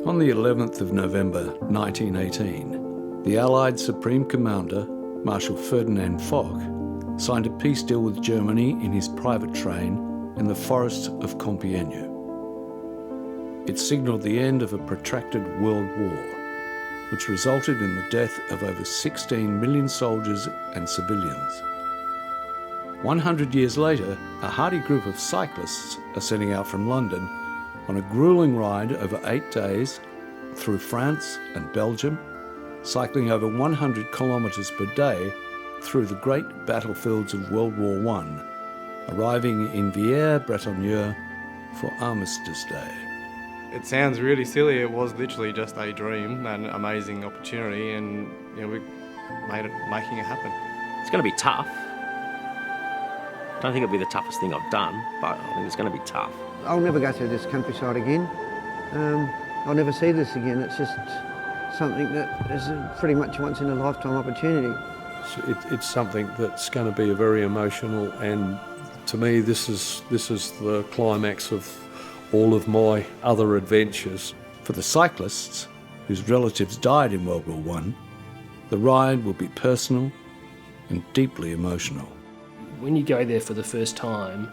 On the 11th of November 1918, the Allied Supreme Commander, Marshal Ferdinand Foch, signed a peace deal with Germany in his private train in the forests of Compiègne. It signalled the end of a protracted world war, which resulted in the death of over 16 million soldiers and civilians. 100 years later, a hardy group of cyclists are setting out from London on a gruelling ride over 8 days through France and Belgium, cycling over 100 kilometres per day through the great battlefields of World War I, arriving in Villers-Bretonneux for Armistice Day. It sounds really silly. It was literally just a dream, an amazing opportunity, and we making it happen. It's going to be tough. I don't think it'll be the toughest thing I've done, but I think it's going to be tough. I'll never go through this countryside again. I'll never see this again. It's just something that is pretty much a once in a lifetime opportunity. It's something that's going to be a very emotional, and to me this is the climax of all of my other adventures. For the cyclists, whose relatives died in World War I, the ride will be personal and deeply emotional. When you go there for the first time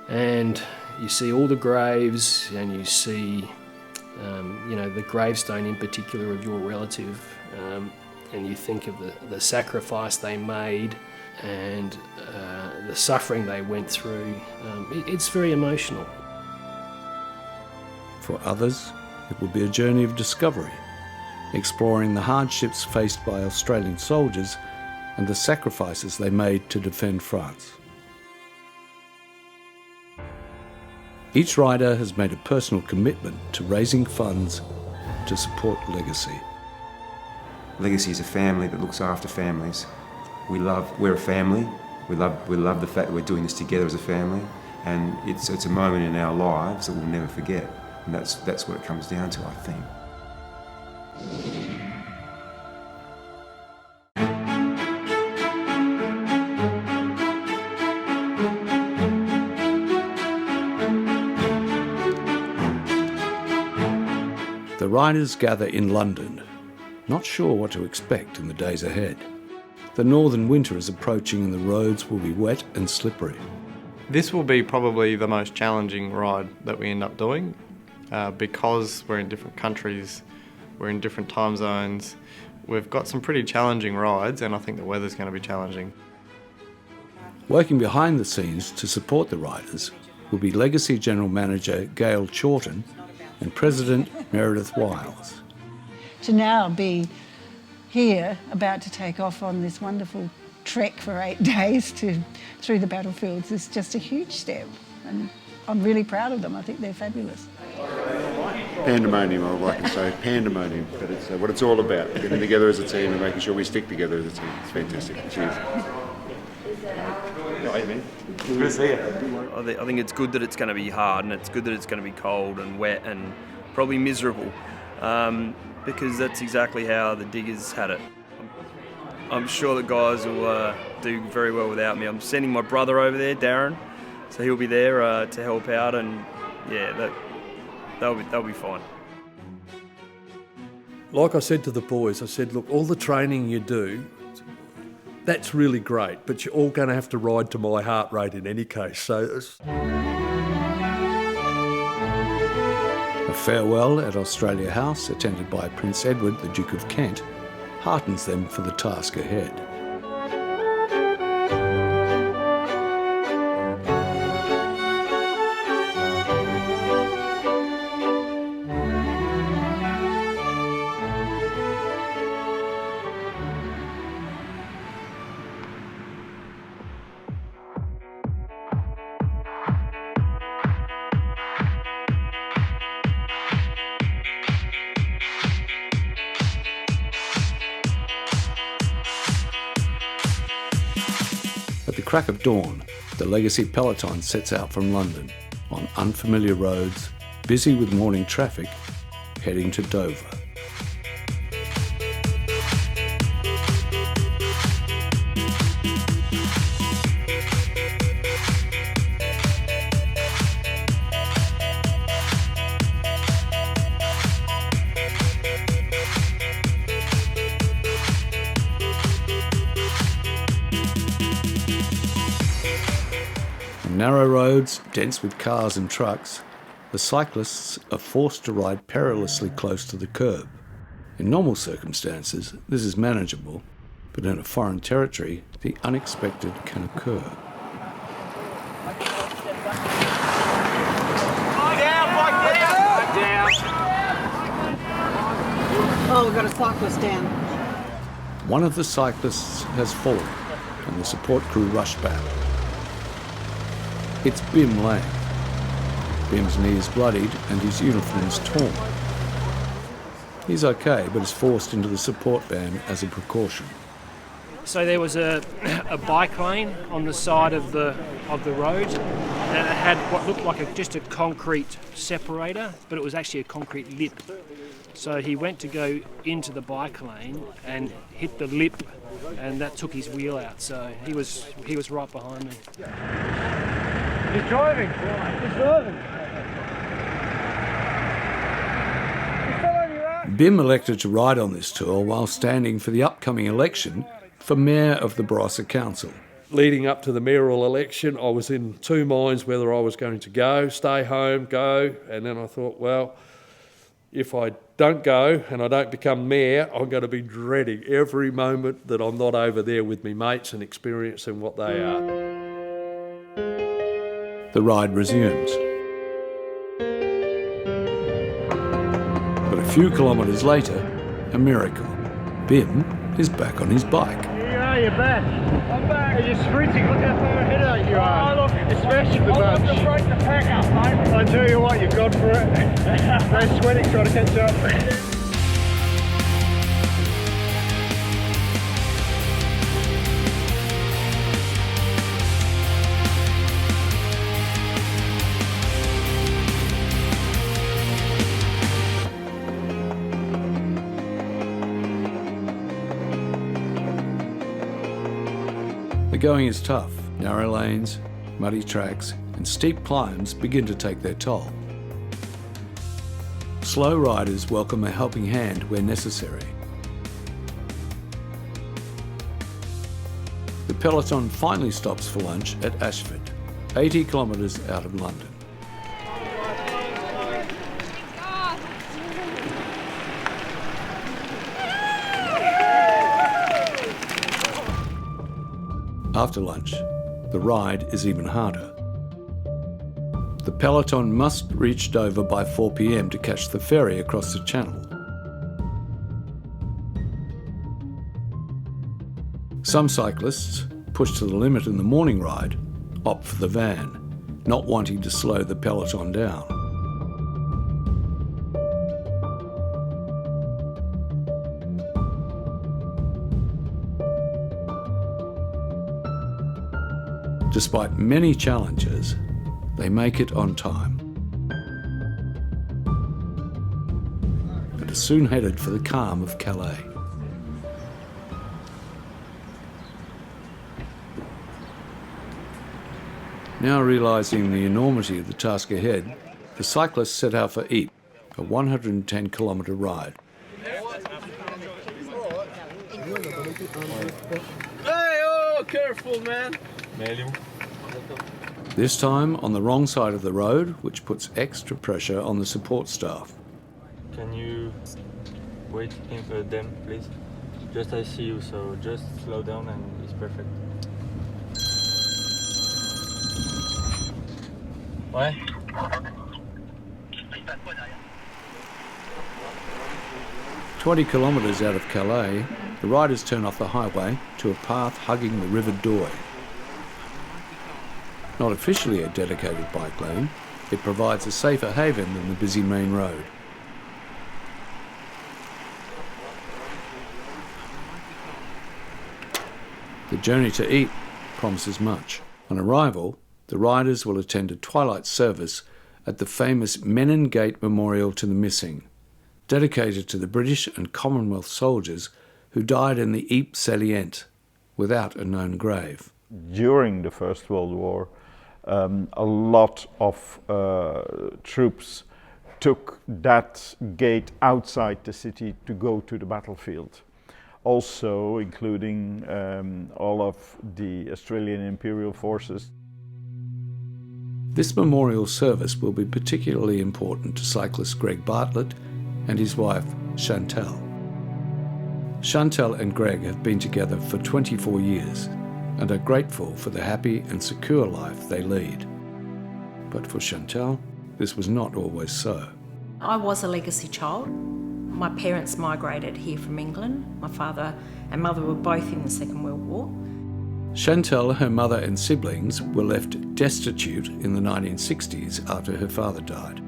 and you see all the graves and you see the gravestone in particular of your relative, and you think of the sacrifice they made and the suffering they went through, it's very emotional. For others, it will be a journey of discovery, exploring the hardships faced by Australian soldiers and the sacrifices they made to defend France. Each rider has made a personal commitment to raising funds to support Legacy. Legacy is a family that looks after families. We're a family. We love the fact that we're doing this together as a family, and it's a moment in our lives that we'll never forget. And that's what it comes down to, I think. The riders gather in London, not sure what to expect in the days ahead. The northern winter is approaching and the roads will be wet and slippery. This will be probably the most challenging ride that we end up doing because we're in different countries, we're in different time zones. We've got some pretty challenging rides, and I think the weather's going to be challenging. Working behind the scenes to support the riders will be Legacy General Manager Gail Chawton and President Meredith Wiles. To now be here, about to take off on this wonderful trek for 8 days through the battlefields is just a huge step, and I'm really proud of them. I think they're fabulous. Pandemonium, I would like to say, pandemonium, but it's what it's all about, getting together as a team and making sure we stick together as a team. It's fantastic. Cheers. Good to see you. I think it's good that it's going to be hard, and it's good that it's going to be cold and wet and probably miserable, because that's exactly how the Diggers had it. I'm sure the guys will do very well without me. I'm sending my brother over there, Darren, so he'll be there to help out, and yeah, they'll be fine. Like I said to the boys, I said, look, all the training you do, that's really great, but you're all going to have to ride to my heart rate in any case. So a farewell at Australia House, attended by Prince Edward, the Duke of Kent, heartens them for the task ahead. At the crack of dawn, the Legacy peloton sets out from London on unfamiliar roads, busy with morning traffic, heading to Dover. narrow roads, dense with cars and trucks, the cyclists are forced to ride perilously close to the curb. In normal circumstances, this is manageable, but in a foreign territory, the unexpected can occur. Oh, we've got a cyclist down. One of the cyclists has fallen, and the support crew rush back. It's Bim Lang. Bim's knee is bloodied and his uniform is torn. He's okay, but is forced into the support van as a precaution. So there was a bike lane on the side of the road, and it had what looked like just a concrete separator, but it was actually a concrete lip. So he went to go into the bike lane and hit the lip, and that took his wheel out. So he was right behind me. He's driving. He's driving. Bim elected to ride on this tour while standing for the upcoming election for Mayor of the Barossa Council. Leading up to the mayoral election, I was in two minds whether I was going to go, stay home, go, and then I thought, well, if I don't go and I don't become mayor, I'm going to be dreading every moment that I'm not over there with me mates and experiencing what they are. The ride resumes. But a few kilometres later, a miracle. Bim is back on his bike. Yeah, you're back. I'm back. You're sprinting. Look how far ahead you are. Oh, look. You're smashing the bunch. I'm break the pack up, mate. I tell you what, you've gone for it. No sweating trying to catch up. The going is tough. Narrow lanes, muddy tracks, and steep climbs begin to take their toll. Slow riders welcome a helping hand where necessary. The peloton finally stops for lunch at Ashford, 80 kilometres out of London. After lunch, the ride is even harder. The peloton must reach Dover by 4 p.m. to catch the ferry across the channel. Some cyclists, pushed to the limit in the morning ride, opt for the van, not wanting to slow the peloton down. Despite many challenges, they make it on time and are soon headed for the calm of Calais. Now realising the enormity of the task ahead, the cyclists set out for Ypres, a 110-kilometre ride. Hey, oh, careful, man. This time on the wrong side of the road, which puts extra pressure on the support staff. Can you wait for them, please? Just I see you, so just slow down and it's perfect. Ouais. 20 kilometres out of Calais, the riders turn off the highway to a path hugging the River Doye. Not officially a dedicated bike lane, it provides a safer haven than the busy main road. The journey to Ypres promises much. On arrival, the riders will attend a twilight service at the famous Menin Gate Memorial to the Missing, dedicated to the British and Commonwealth soldiers who died in the Ypres salient without a known grave. During the First World War, a lot of troops took that gate outside the city to go to the battlefield. Also including all of the Australian Imperial Forces. This memorial service will be particularly important to cyclist Greg Bartlett and his wife, Chantal. Chantal and Greg have been together for 24 years and are grateful for the happy and secure life they lead. But for Chantal, this was not always so. I was a legacy child. My parents migrated here from England. My father and mother were both in the Second World War. Chantal, her mother and siblings were left destitute in the 1960s after her father died.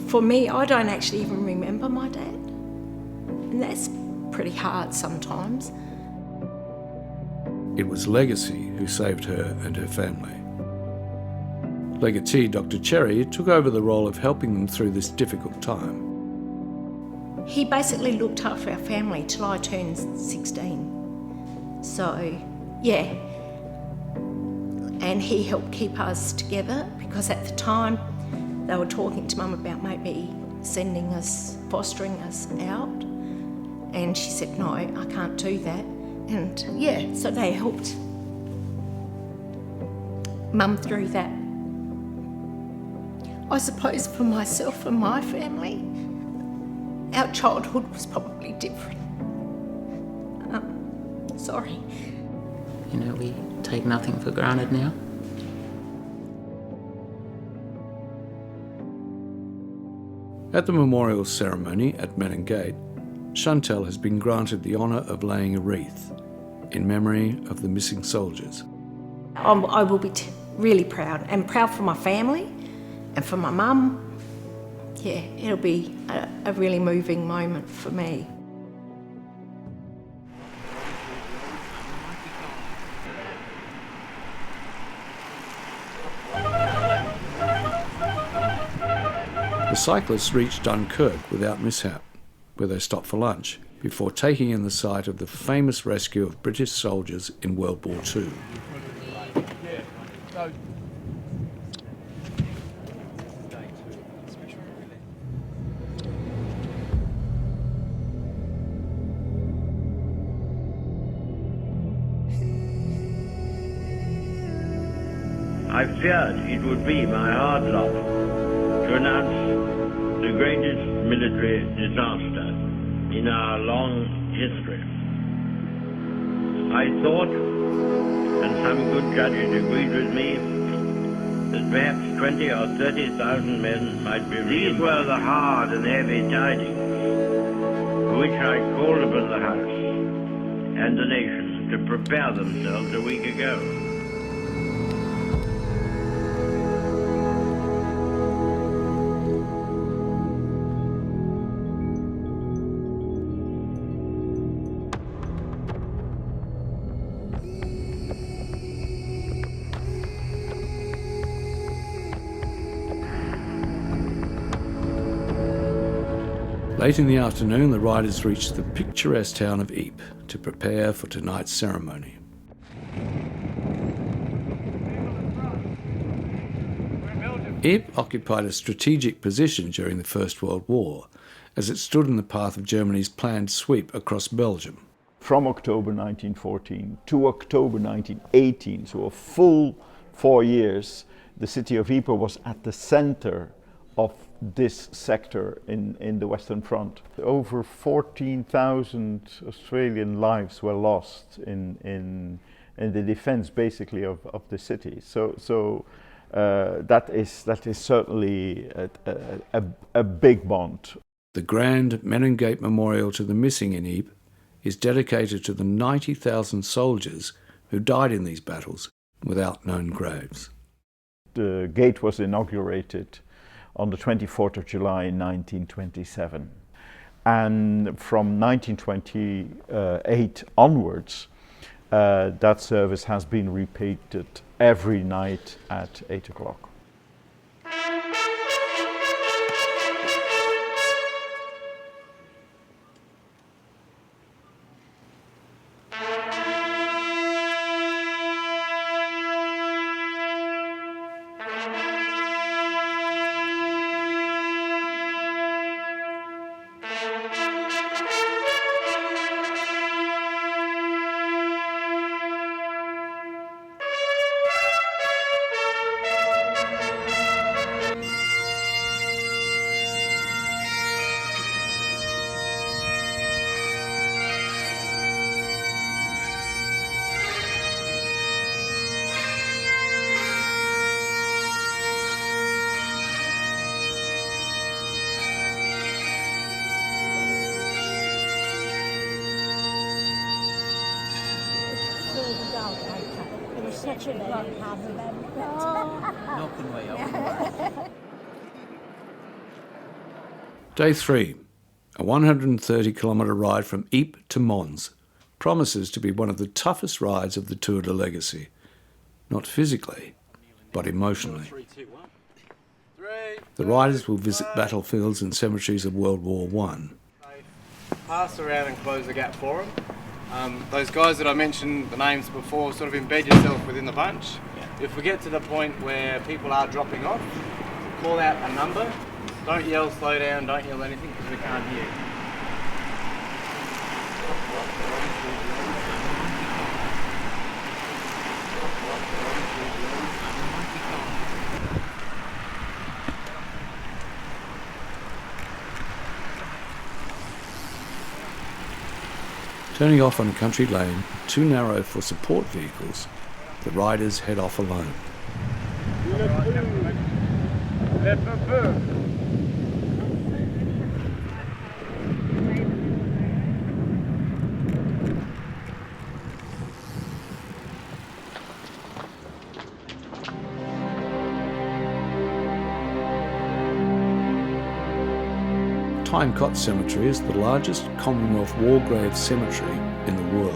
For me, I don't actually even remember my dad. And that's pretty hard sometimes. It was legacy who saved her and her family. Legatee Dr. Cherry took over the role of helping them through this difficult time. He basically looked after our family till I turned 16. So, yeah. And he helped keep us together because at the time they were talking to Mum about maybe sending us, fostering us out. And she said, no, I can't do that. And yeah, so they helped Mum through that. I suppose for myself and my family, our childhood was probably different. Sorry. You know, we take nothing for granted now. At the memorial ceremony at Menin Gate, Chantal has been granted the honour of laying a wreath in memory of the missing soldiers. I will be really proud, and proud for my family and for my mum. Yeah, it'll be a really moving moment for me. The cyclists reached Dunkirk without mishap, where they stopped for lunch, before taking in the site of the famous rescue of British soldiers in World War II. I feared it would be my hard lot to announce the greatest military disaster in our long history. I thought, and some good judges agreed with me, that perhaps 20 or 30,000 men might be relieved. These were the hard and heavy tidings for which I called upon the House and the nation to prepare themselves a week ago. Late in the afternoon, the riders reached the picturesque town of Ypres to prepare for tonight's ceremony. Ypres occupied a strategic position during the First World War, as it stood in the path of Germany's planned sweep across Belgium. From October 1914 to October 1918, so a full 4 years, the city of Ypres was at the center of this sector in the Western Front. Over 14,000 Australian lives were lost in the defense, basically, of the city. So that is certainly a big bond. The grand Menin Gate Memorial to the missing in Ypres is dedicated to the 90,000 soldiers who died in these battles without known graves. The gate was inaugurated on the 24th of July in 1927. And from 1928 onwards, that service has been repeated every night at 8 o'clock. Literally not half of them. Knocking way up. Day 3, a 130-kilometre ride from Ypres to Mons, promises to be one of the toughest rides of the Tour de Legacy. Not physically, but emotionally. The riders will visit battlefields and cemeteries of World War I. Pass around and close the gap for them. Those guys that I mentioned the names before, sort of embed yourself within the bunch. If we get to the point where people are dropping off, call out a number. Don't yell slow down, don't yell anything because we can't hear. Turning off on a country lane too narrow for support vehicles, the riders head off alone. Tyne-Cot Cemetery is the largest Commonwealth War Grave cemetery in the world.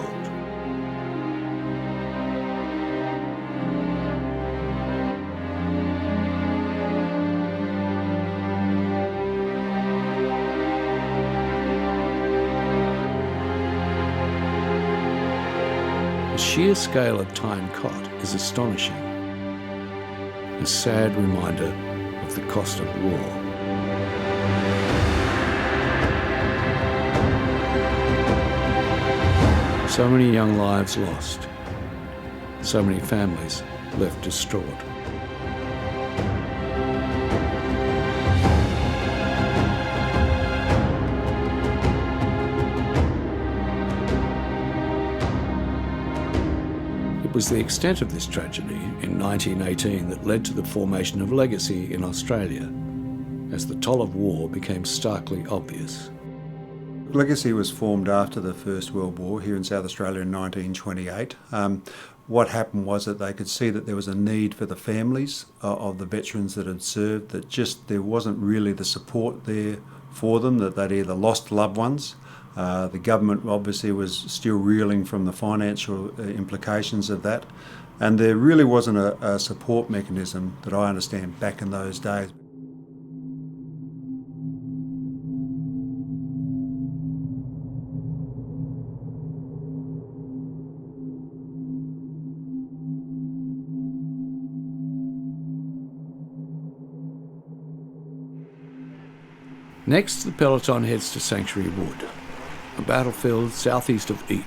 The sheer scale of Tyne-Cot is astonishing, a sad reminder of the cost of war. So many young lives lost, so many families left distraught. It was the extent of this tragedy in 1918 that led to the formation of Legacy in Australia, as the toll of war became starkly obvious. Legacy was formed after the First World War here in South Australia in 1928. What happened was that they could see that there was a need for the families of the veterans that had served, that just there wasn't really the support there for them, that they'd either lost loved ones. The government obviously was still reeling from the financial implications of that, and there really wasn't a support mechanism that I understand back in those days. Next, the peloton heads to Sanctuary Wood, a battlefield southeast of Ypres,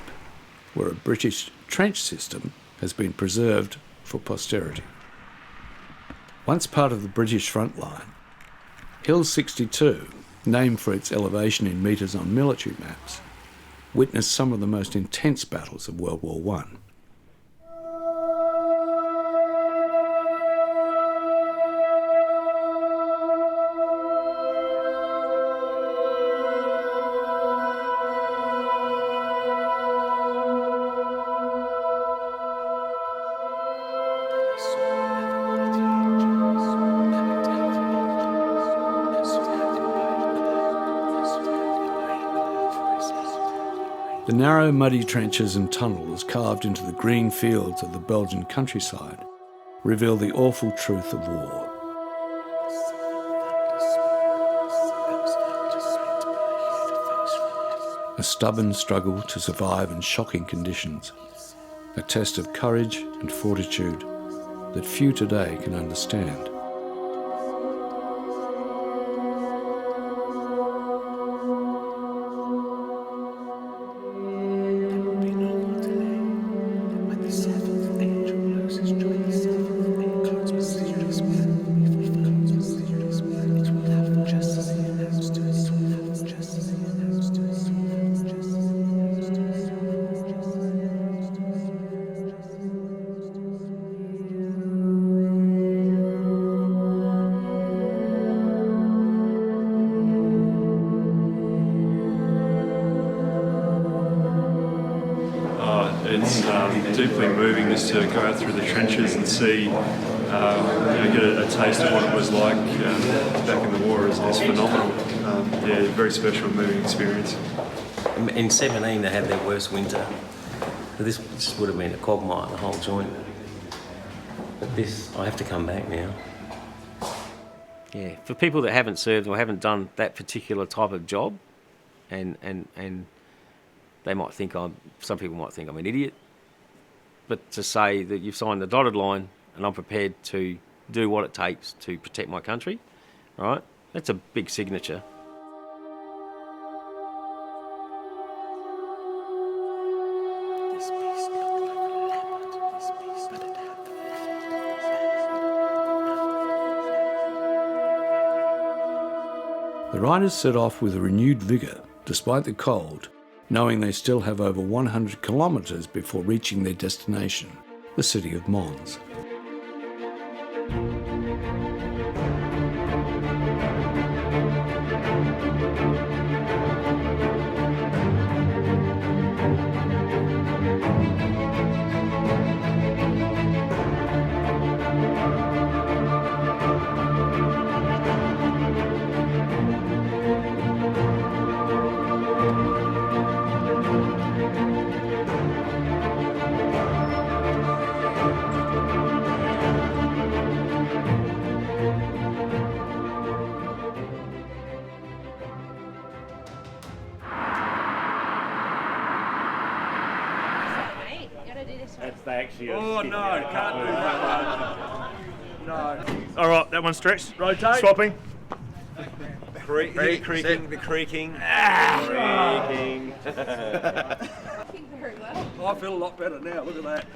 where a British trench system has been preserved for posterity. Once part of the British front line, Hill 62, named for its elevation in metres on military maps, witnessed some of the most intense battles of World War I. The narrow, muddy trenches and tunnels carved into the green fields of the Belgian countryside reveal the awful truth of war. A stubborn struggle to survive in shocking conditions, a test of courage and fortitude that few today can understand. it's deeply moving just to go out through the trenches and see, get a taste of what it was like back in the war is phenomenal. Very special, moving experience. In 17 they had their worst winter. This would have been a quagmire, the whole joint. But this, I have to come back now. Yeah, for people that haven't served or haven't done that particular type of job, and they might think some people might think I'm an idiot, but to say that you've signed the dotted line and I'm prepared to do what it takes to protect my country, right? That's a big signature. The riders set off with a renewed vigour, despite the cold, knowing they still have over 100 kilometres before reaching their destination, the city of Mons. Oh no, can't do that. No. All right, that one stretched. Rotate. Swapping. Creaking. Creaking. Creaking. Very well. I feel a lot better now, look at that.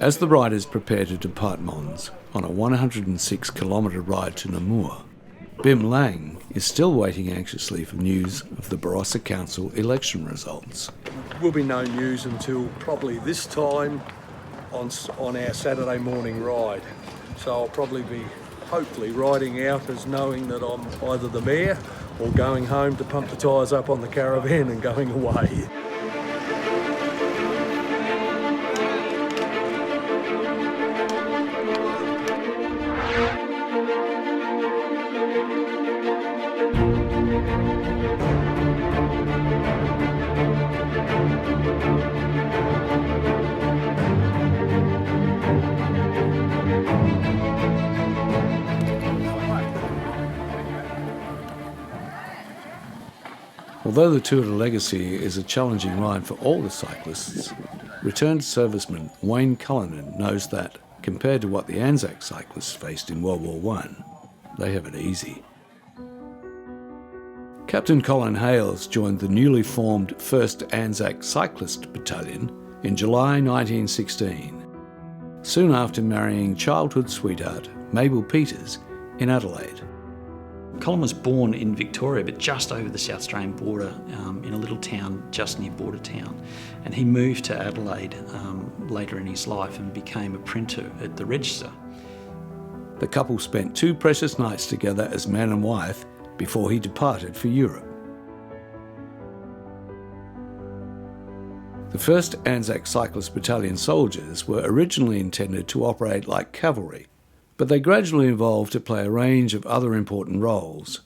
As the riders prepare to depart Mons on a 106-kilometre ride to Namur, Bim Lang is still waiting anxiously for news of the Barossa Council election results. Will be no news until probably this time on our Saturday morning ride. So I'll probably be hopefully riding out as knowing that I'm either the mayor or going home to pump the tyres up on the caravan and going away. Although the Tour de Legacy is a challenging ride for all the cyclists, returned serviceman Wayne Cullinan knows that, compared to what the Anzac cyclists faced in World War I, they have it easy. Captain Colin Hales joined the newly formed 1st Anzac Cyclist Battalion in July 1916, soon after marrying childhood sweetheart Mabel Peters in Adelaide. Colin was born in Victoria, but just over the South Australian border, in a little town just near Bordertown. And he moved to Adelaide later in his life and became a printer at the Register. The couple spent 2 precious nights together as man and wife before he departed for Europe. The 1st Anzac Cyclist Battalion soldiers were originally intended to operate like cavalry, but they gradually evolved to play a range of other important roles.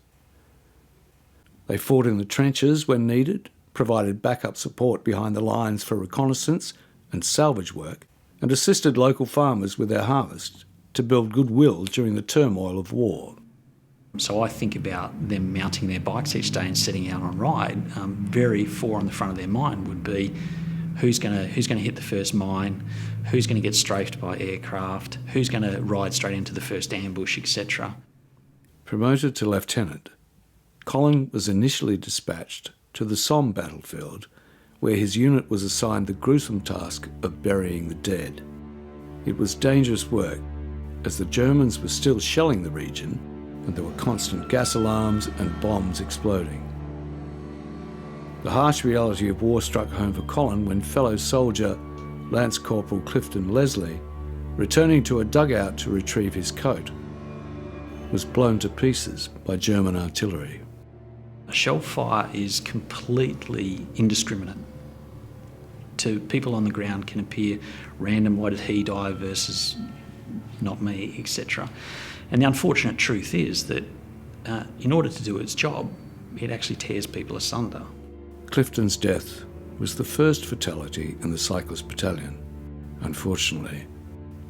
They fought in the trenches when needed, provided backup support behind the lines for reconnaissance and salvage work, and assisted local farmers with their harvest to build goodwill during the turmoil of war. So I think about them mounting their bikes each day and setting out on ride. Very fore on the front of their mind would be who's going to hit the first mine, who's going to get strafed by aircraft, who's going to ride straight into the first ambush, etc. Promoted to lieutenant, Colin was initially dispatched to the Somme battlefield, where his unit was assigned the gruesome task of burying the dead. It was dangerous work, as the Germans were still shelling the region, and there were constant gas alarms and bombs exploding. The harsh reality of war struck home for Colin when fellow soldier Lance Corporal Clifton Leslie, returning to a dugout to retrieve his coat, was blown to pieces by German artillery. A shell fire is completely indiscriminate. To people on the ground can appear random, why did he die versus not me, etc. And the unfortunate truth is that in order to do its job, it actually tears people asunder. Clifton's death was the first fatality in the cyclist battalion. Unfortunately,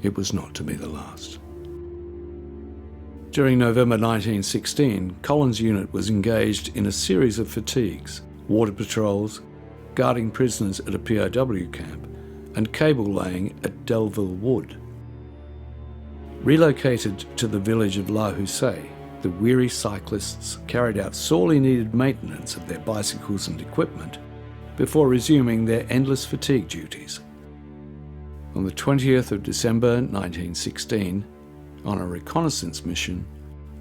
it was not to be the last. During November 1916, Collins' unit was engaged in a series of fatigues, water patrols, guarding prisoners at a POW camp, and cable laying at Delville Wood. Relocated to the village of La Houssay, the weary cyclists carried out sorely needed maintenance of their bicycles and equipment before resuming their endless fatigue duties. On the 20th of December 1916, on a reconnaissance mission,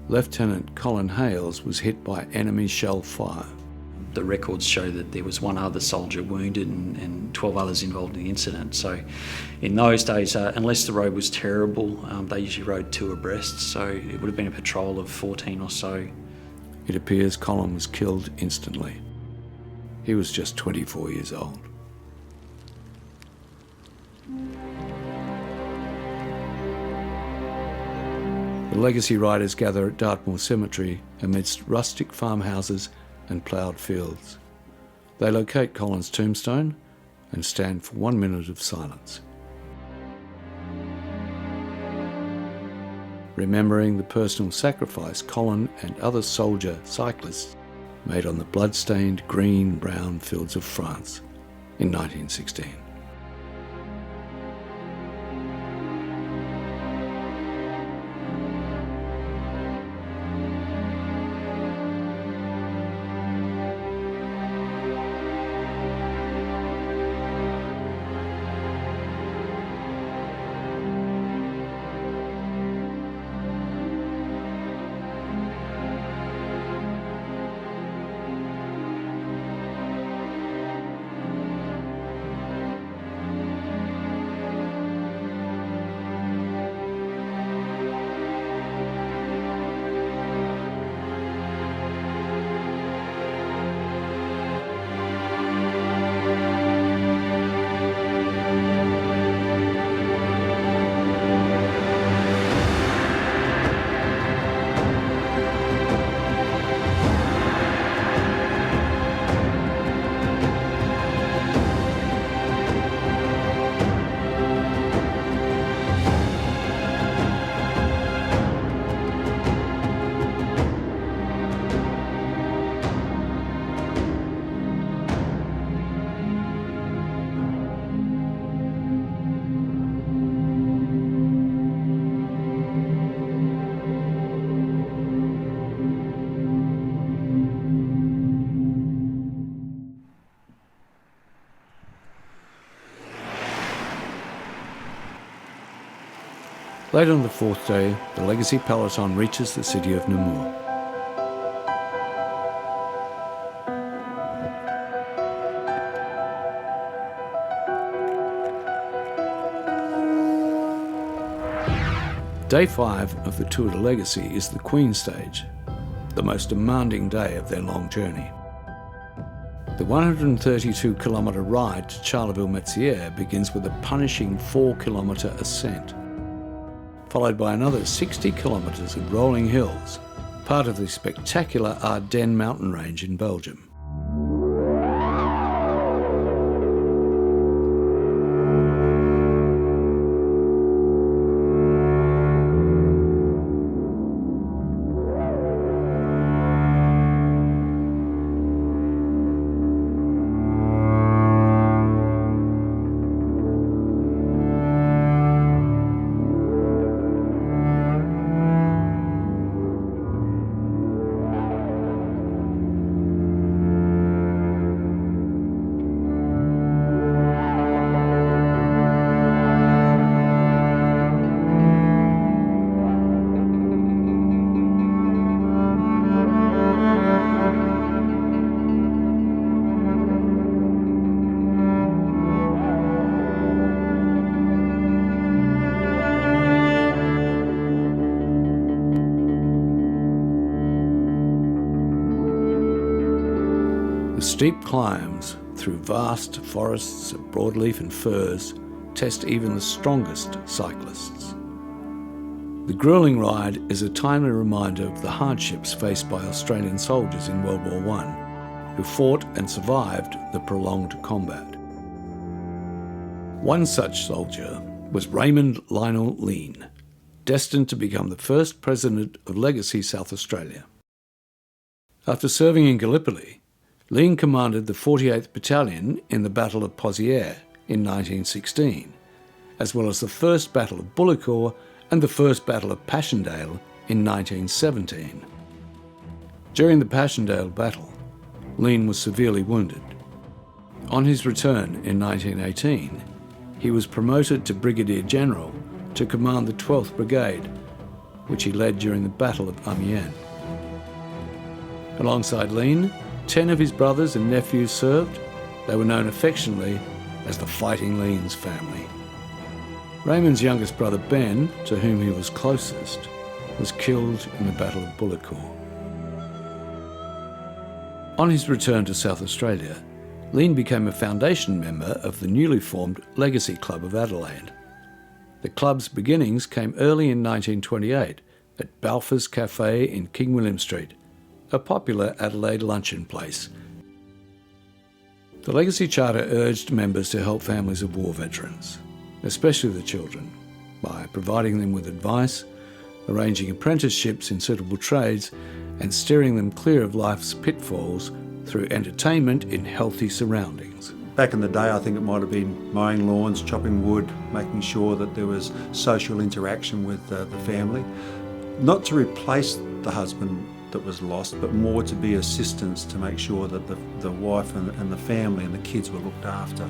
Lieutenant Colin Hales was hit by enemy shell fire. The records show that there was one other soldier wounded and 12 others involved in the incident. So in those days, unless the road was terrible, they usually rode 2 abreast, so it would have been a patrol of 14 or so. It appears Colin was killed instantly. He was just 24 years old. The legacy riders gather at Dartmoor Cemetery amidst rustic farmhouses and ploughed fields. They locate Colin's tombstone and stand for 1 minute of silence, remembering the personal sacrifice Colin and other soldier cyclists made on the blood-stained green-brown fields of France in 1916. Late on the 4th day, the legacy peloton reaches the city of Namur. Day 5 of the Tour de Legacy is the Queen stage, the most demanding day of their long journey. The 132-kilometre ride to Charleville-Mézières begins with a punishing 4-kilometre ascent, followed by another 60 kilometres of rolling hills, part of the spectacular Ardennes mountain range in Belgium. The steep climbs through vast forests of broadleaf and firs test even the strongest cyclists. The gruelling ride is a timely reminder of the hardships faced by Australian soldiers in World War I, who fought and survived the prolonged combat. One such soldier was Raymond Lionel Lean, destined to become the first president of Legacy South Australia. After serving in Gallipoli, Lean commanded the 48th Battalion in the Battle of Pozières in 1916, as well as the First Battle of Bullecourt and the First Battle of Passchendaele in 1917. During the Passchendaele battle, Lean was severely wounded. On his return in 1918, he was promoted to Brigadier General to command the 12th Brigade, which he led during the Battle of Amiens. Alongside Lean, 10 of his brothers and nephews served. They were known affectionately as the Fighting Leans family. Raymond's youngest brother Ben, to whom he was closest, was killed in the Battle of Bullecourt. On his return to South Australia, Lean became a foundation member of the newly formed Legacy Club of Adelaide. The club's beginnings came early in 1928 at Balfour's Cafe in King William Street, a popular Adelaide luncheon place. The Legacy Charter urged members to help families of war veterans, especially the children, by providing them with advice, arranging apprenticeships in suitable trades, and steering them clear of life's pitfalls through entertainment in healthy surroundings. Back in the day, I think it might have been mowing lawns, chopping wood, making sure that there was social interaction with the family. Not to replace the husband that was lost, but more to be assistance to make sure that the wife and the family and the kids were looked after.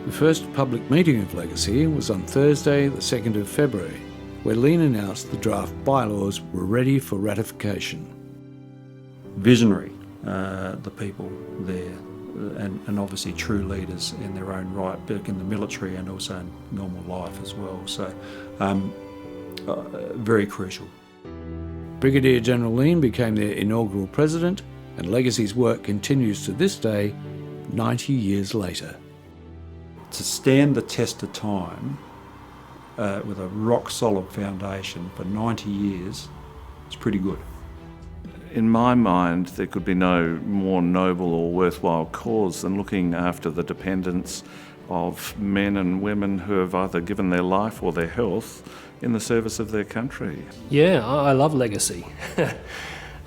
The first public meeting of Legacy was on Thursday, the 2nd of February, where Lean announced the draft bylaws were ready for ratification. Visionary, the people there, and obviously true leaders in their own right, both in the military and also in normal life as well. So, very crucial. Brigadier General Lean became their inaugural president, and Legacy's work continues to this day, 90 years later. To stand the test of time with a rock-solid foundation for 90 years, it's pretty good. In my mind, there could be no more noble or worthwhile cause than looking after the dependents of men and women who have either given their life or their health in the service of their country. Yeah, I love Legacy.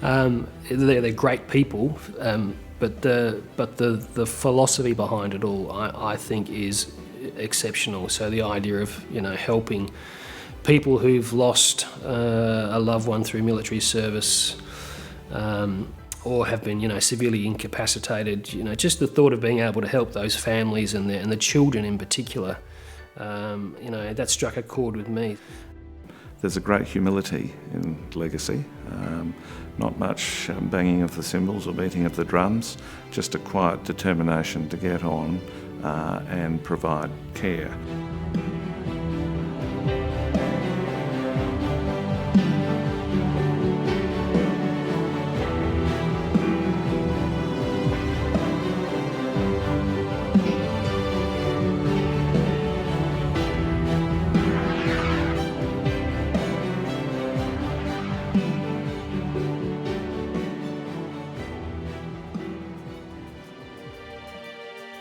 They're great people, but the philosophy behind it all, I think, is exceptional. So the idea of helping people who've lost a loved one through military service, or have been severely incapacitated, just the thought of being able to help those families and the children in particular, that struck a chord with me. There's a great humility in Legacy, not much banging of the cymbals or beating of the drums, just a quiet determination to get on and provide care.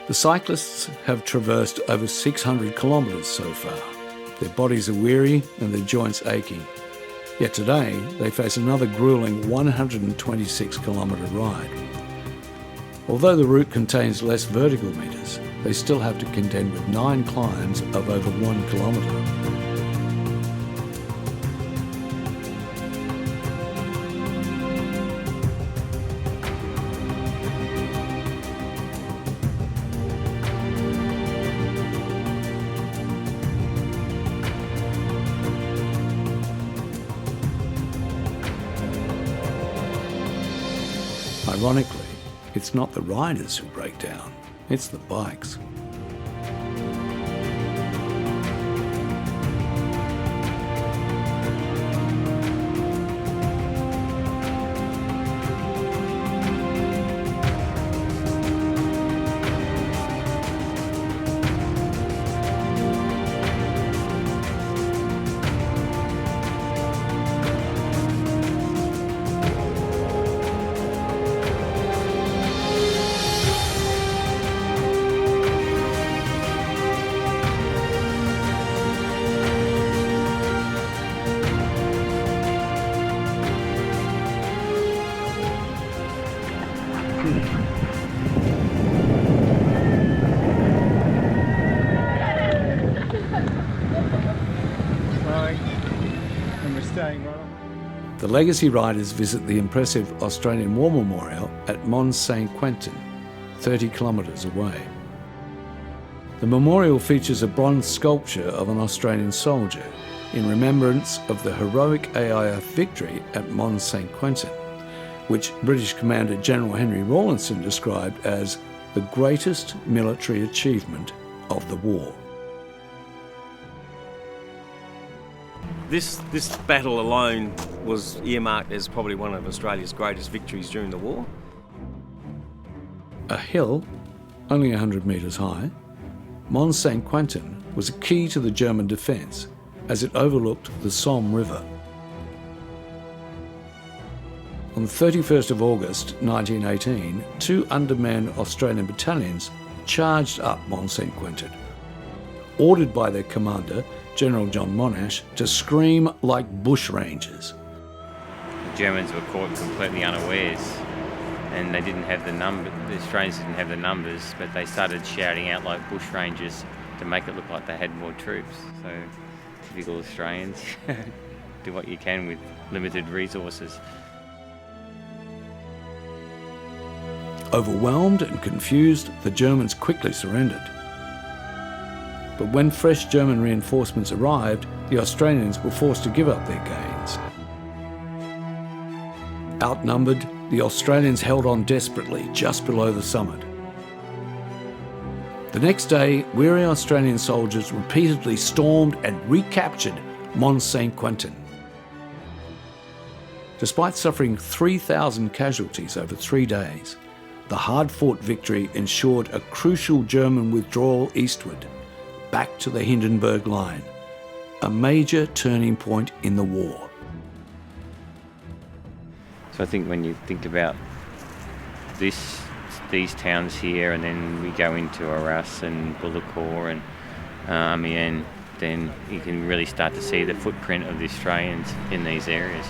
The cyclists have traversed over 600 kilometres so far. Their bodies are weary and their joints aching. Yet today, they face another gruelling 126-kilometre ride. Although the route contains less vertical metres, they still have to contend with 9 climbs of over 1 kilometre. Ironically, it's not the riders who break down, it's the bikes. The legacy riders visit the impressive Australian War Memorial at Mons Saint-Quentin, 30 kilometres away. The memorial features a bronze sculpture of an Australian soldier in remembrance of the heroic AIF victory at Mons Saint-Quentin, which British Commander General Henry Rawlinson described as the greatest military achievement of the war. This battle alone was earmarked as probably one of Australia's greatest victories during the war. A hill, only 100 metres high, Mons Saint-Quentin was a key to the German defence as it overlooked the Somme River. On the 31st of August 1918, 2 undermanned Australian battalions charged up Mons Saint-Quentin, ordered by their commander, General John Monash, to scream like bushrangers. The Germans were caught completely unawares, and they didn't have the number. The Australians didn't have the numbers, but they started shouting out like bushrangers to make it look like they had more troops. So, typical Australians, do what you can with limited resources. Overwhelmed and confused, the Germans quickly surrendered. But when fresh German reinforcements arrived, the Australians were forced to give up their gains. Outnumbered, the Australians held on desperately just below the summit. The next day, weary Australian soldiers repeatedly stormed and recaptured Mons Saint-Quentin. Despite suffering 3,000 casualties over 3 days, the hard-fought victory ensured a crucial German withdrawal eastward, back to the Hindenburg Line, a major turning point in the war. So I think when you think about these towns here, and then we go into Arras and Bullecourt and Amiens, then you can really start to see the footprint of the Australians in these areas.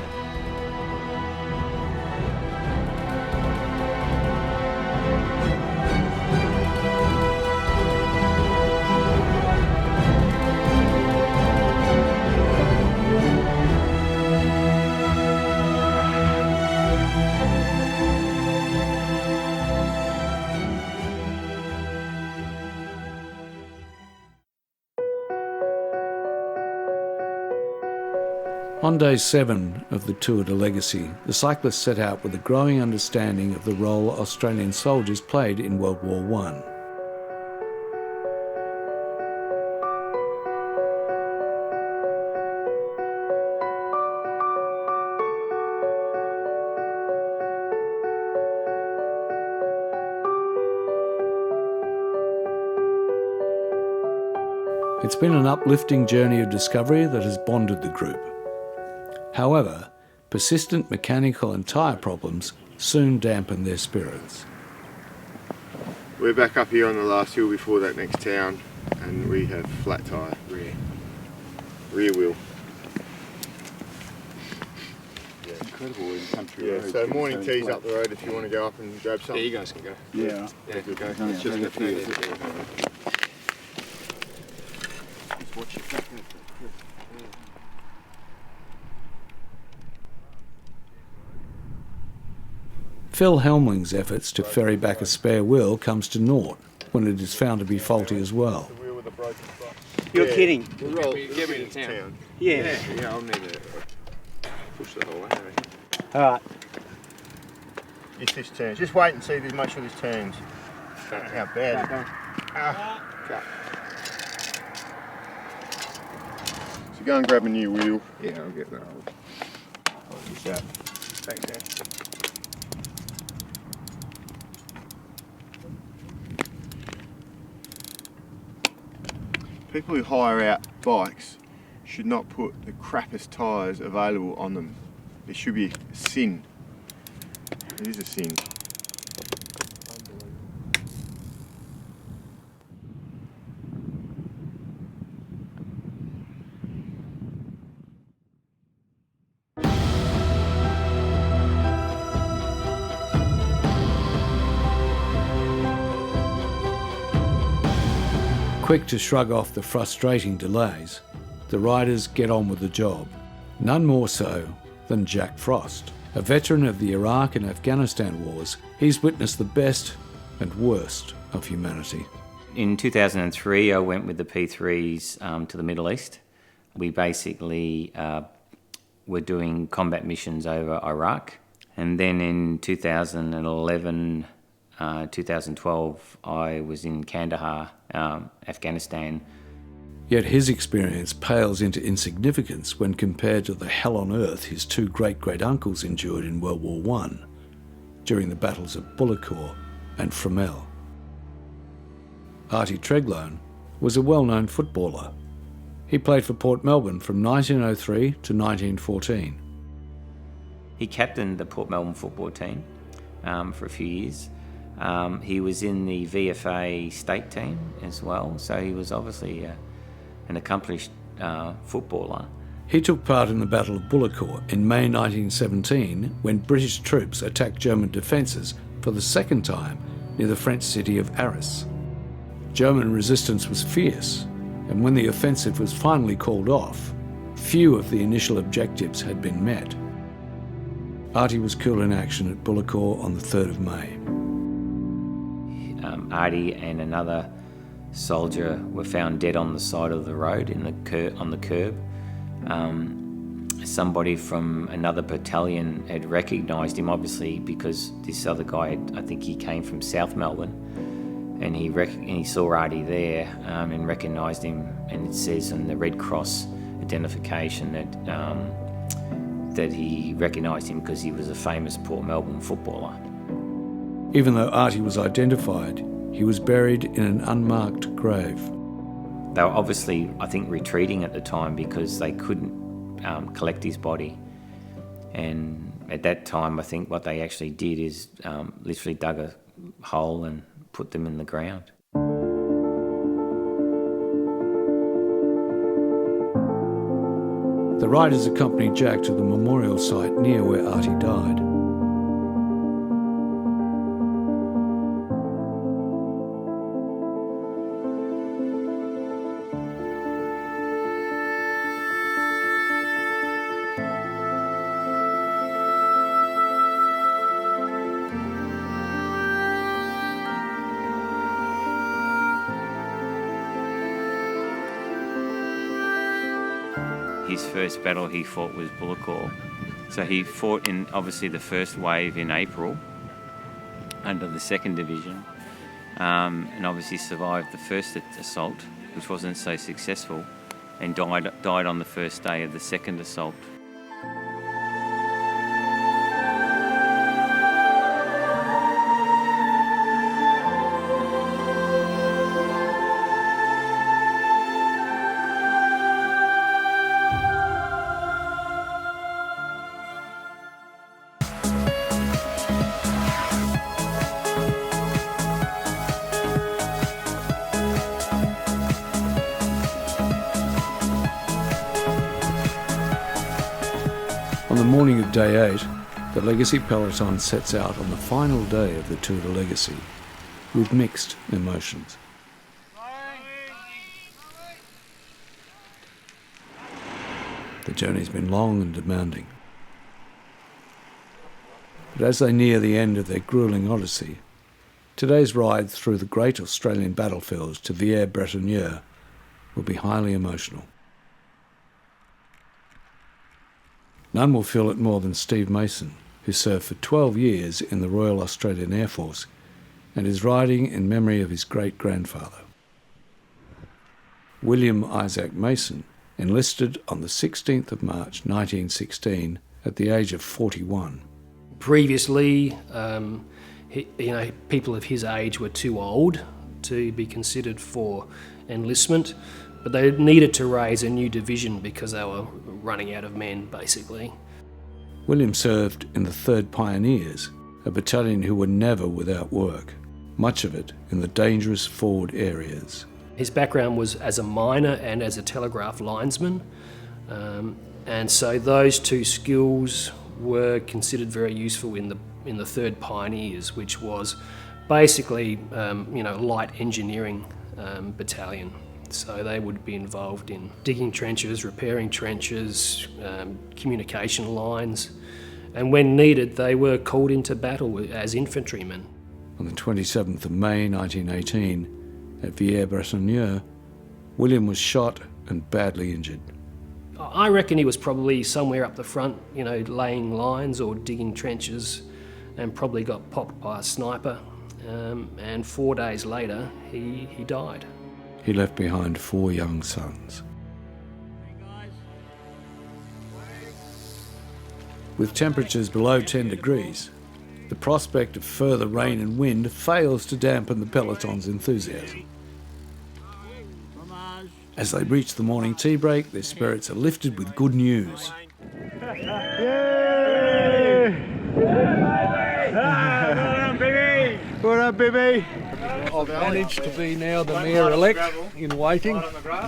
On day 7 of the Tour de Legacy, the cyclists set out with a growing understanding of the role Australian soldiers played in World War I. It's been an uplifting journey of discovery that has bonded the group. However, persistent mechanical and tyre problems soon dampened their spirits. We're back up here on the last hill before that next town, and we have flat tyre, rear wheel. Yeah, incredible in country roads. So morning tea's up the road if you want to go up and grab something. Yeah, you guys can go. Yeah, good go. It's just a few. Watch your back. Phil Helmling's efforts to ferry back a spare wheel comes to naught when it is found to be faulty as well. You're kidding. Get me to town. Yeah. Yeah, I'll need to push the whole way. Alright. If this turns, just wait and see, make sure this turns. How bad. So go and grab a new wheel. Yeah, I'll get that. I'll use that. Thanks, Dan. People who hire out bikes should not put the crappiest tyres available on them. It should be a sin. It is a sin. Quick to shrug off the frustrating delays, the riders get on with the job. None more so than Jack Frost. A veteran of the Iraq and Afghanistan wars, he's witnessed the best and worst of humanity. In 2003, I went with the P3s to the Middle East. We basically were doing combat missions over Iraq. And then in 2011, 2012, I was in Kandahar, Afghanistan. Yet his experience pales into insignificance when compared to the hell on earth his two great-great-uncles endured in World War I during the battles of Bullecourt and Fromelles. Artie Tregloan was a well-known footballer. He played for Port Melbourne from 1903 to 1914. He captained the Port Melbourne football team for a few years. He was in the VFA state team as well, so he was obviously an accomplished footballer. He took part in the Battle of Bullecourt in May 1917 when British troops attacked German defences for the second time near the French city of Arras. German resistance was fierce, and when the offensive was finally called off, few of the initial objectives had been met. Artie was killed in action at Bullecourt on the 3rd of May. Artie and another soldier were found dead on the side of the road on the curb. Somebody from another battalion had recognised him, obviously, because this other guy, I think he came from South Melbourne, and he saw Artie there and recognised him. And it says in the Red Cross identification that he recognised him because he was a famous Port Melbourne footballer. Even though Artie was identified, he was buried in an unmarked grave. They were obviously, I think, retreating at the time because they couldn't collect his body. And at that time, I think what they actually did is literally dug a hole and put them in the ground. The riders accompanied Jack to the memorial site near where Artie died. His first battle he fought was Bullecourt. So he fought in, obviously, the first wave in April under the 2nd Division, and obviously survived the first assault, which wasn't so successful, and died on the first day of the second assault. On the morning of day 8, the Legacy Peloton sets out on the final day of the Tour de Legacy with mixed emotions. The journey's been long and demanding. But as they near the end of their gruelling odyssey, today's ride through the great Australian battlefields to Villers-Bretonneux will be highly emotional. None will feel it more than Steve Mason, who served for 12 years in the Royal Australian Air Force and is riding in memory of his great-grandfather. William Isaac Mason enlisted on the 16th of March 1916 at the age of 41. Previously, people of his age were too old to be considered for enlistment, but they needed to raise a new division because they were running out of men, basically. William served in the 3rd Pioneers, a battalion who were never without work, much of it in the dangerous forward areas. His background was as a miner and as a telegraph linesman, and so those two skills were considered very useful in the 3rd Pioneers, which was basically light engineering battalion. So they would be involved in digging trenches, repairing trenches, communication lines, and when needed they were called into battle as infantrymen. On the 27th of May 1918, at Villers-Bretonneux, William was shot and badly injured. I reckon he was probably somewhere up the front, laying lines or digging trenches, and probably got popped by a sniper, and 4 days later he died. He left behind 4 young sons. With temperatures below 10 degrees, the prospect of further rain and wind fails to dampen the peloton's enthusiasm. As they reach the morning tea break, their spirits are lifted with good news. What up, baby? I've managed to be now the mayor-elect in waiting.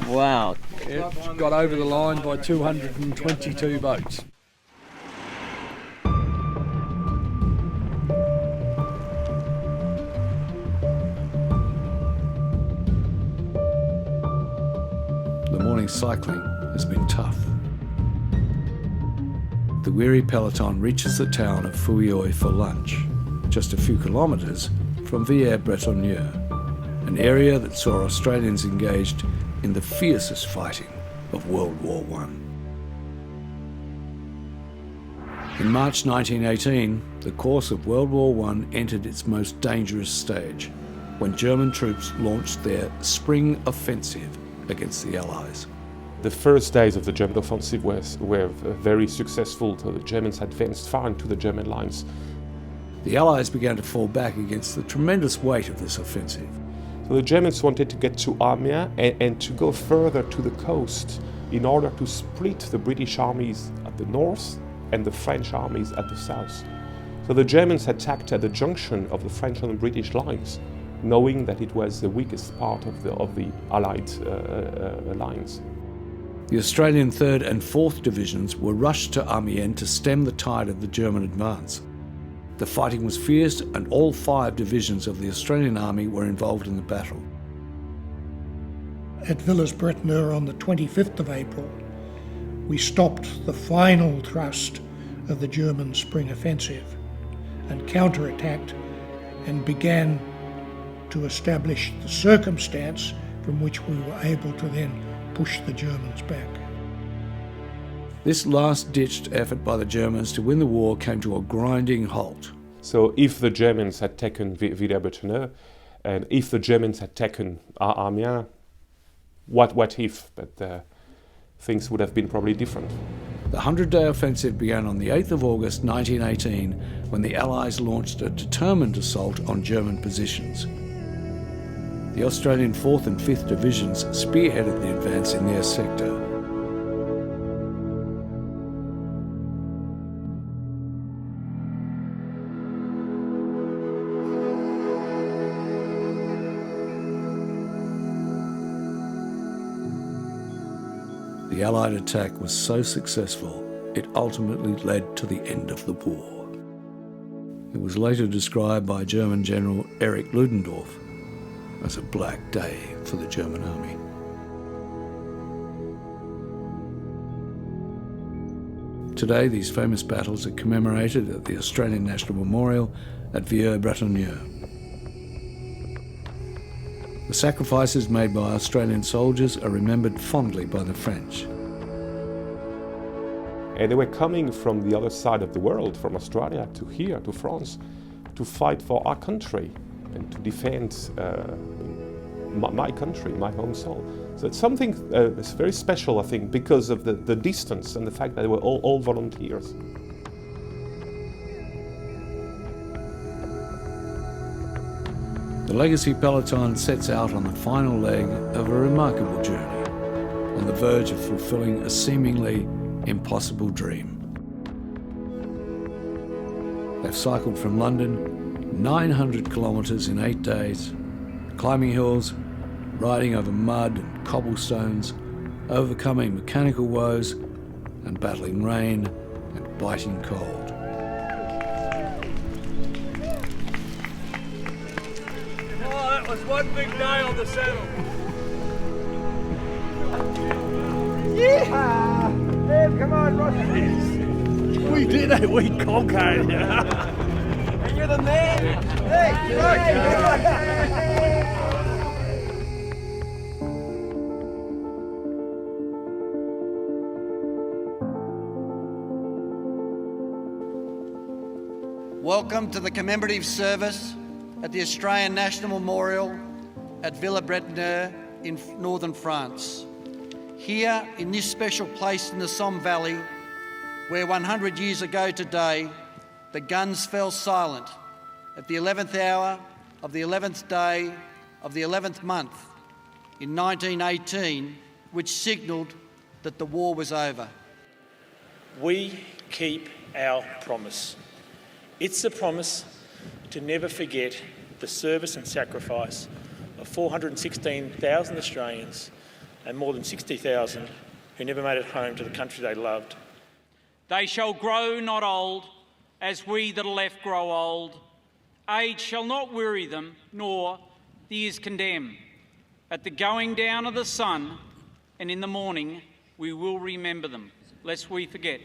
Wow. It's got over the line by 222 votes. The morning cycling has been tough. The weary peloton reaches the town of Fouilleux for lunch, just a few kilometres from Villers-Bretonneux, an area that saw Australians engaged in the fiercest fighting of World War I. In March 1918, the course of World War I entered its most dangerous stage, when German troops launched their spring offensive against the Allies. The first days of the German offensive were very successful, so the Germans advanced far into the German lines. The Allies began to fall back against the tremendous weight of this offensive. So the Germans wanted to get to Amiens and to go further to the coast in order to split the British armies at the north and the French armies at the south. So the Germans attacked at the junction of the French and the British lines, knowing that it was the weakest part of the Allied lines. The Australian 3rd and 4th Divisions were rushed to Amiens to stem the tide of the German advance. The fighting was fierce, and all 5 divisions of the Australian Army were involved in the battle. At Villers-Bretonneux on the 25th of April, we stopped the final thrust of the German spring offensive and counterattacked and began to establish the circumstance from which we were able to then push the Germans back. This last-ditched effort by the Germans to win the war came to a grinding halt. So if the Germans had taken Villers-Bretonneux, and if the Germans had taken Amiens, what if? But things would have been probably different. The 100-day offensive began on the 8th of August 1918, when the Allies launched a determined assault on German positions. The Australian 4th and 5th Divisions spearheaded the advance in their sector. The Allied attack was so successful, it ultimately led to the end of the war. It was later described by German General Erich Ludendorff as a black day for the German army. Today, these famous battles are commemorated at the Australian National Memorial at Villers-Bretonneux. The sacrifices made by Australian soldiers are remembered fondly by the French. And they were coming from the other side of the world, from Australia to here, to France, to fight for our country and to defend my country, my home soil. So it's something it's very special, I think, because of the distance and the fact that they were all volunteers. The Legacy Peloton sets out on the final leg of a remarkable journey, on the verge of fulfilling a seemingly impossible dream. They've cycled from London 900 kilometres in 8 days, climbing hills, riding over mud and cobblestones, overcoming mechanical woes and battling rain and biting cold. Oh, that was one big day on the saddle. Yeah! Come on, Ross. We did it. We conquered. And you're the man. Hey, Welcome to the commemorative service at the Australian National Memorial at Villers-Bretonneux in northern France. Here, in this special place in the Somme Valley, where 100 years ago today, the guns fell silent at the 11th hour of the 11th day of the 11th month in 1918, which signalled that the war was over. We keep our promise. It's the promise to never forget the service and sacrifice of 416,000 Australians and more than 60,000 who never made it home to the country they loved. They shall grow not old, as we that are left grow old. Age shall not weary them, nor the years condemn. At the going down of the sun and in the morning we will remember them, lest we forget.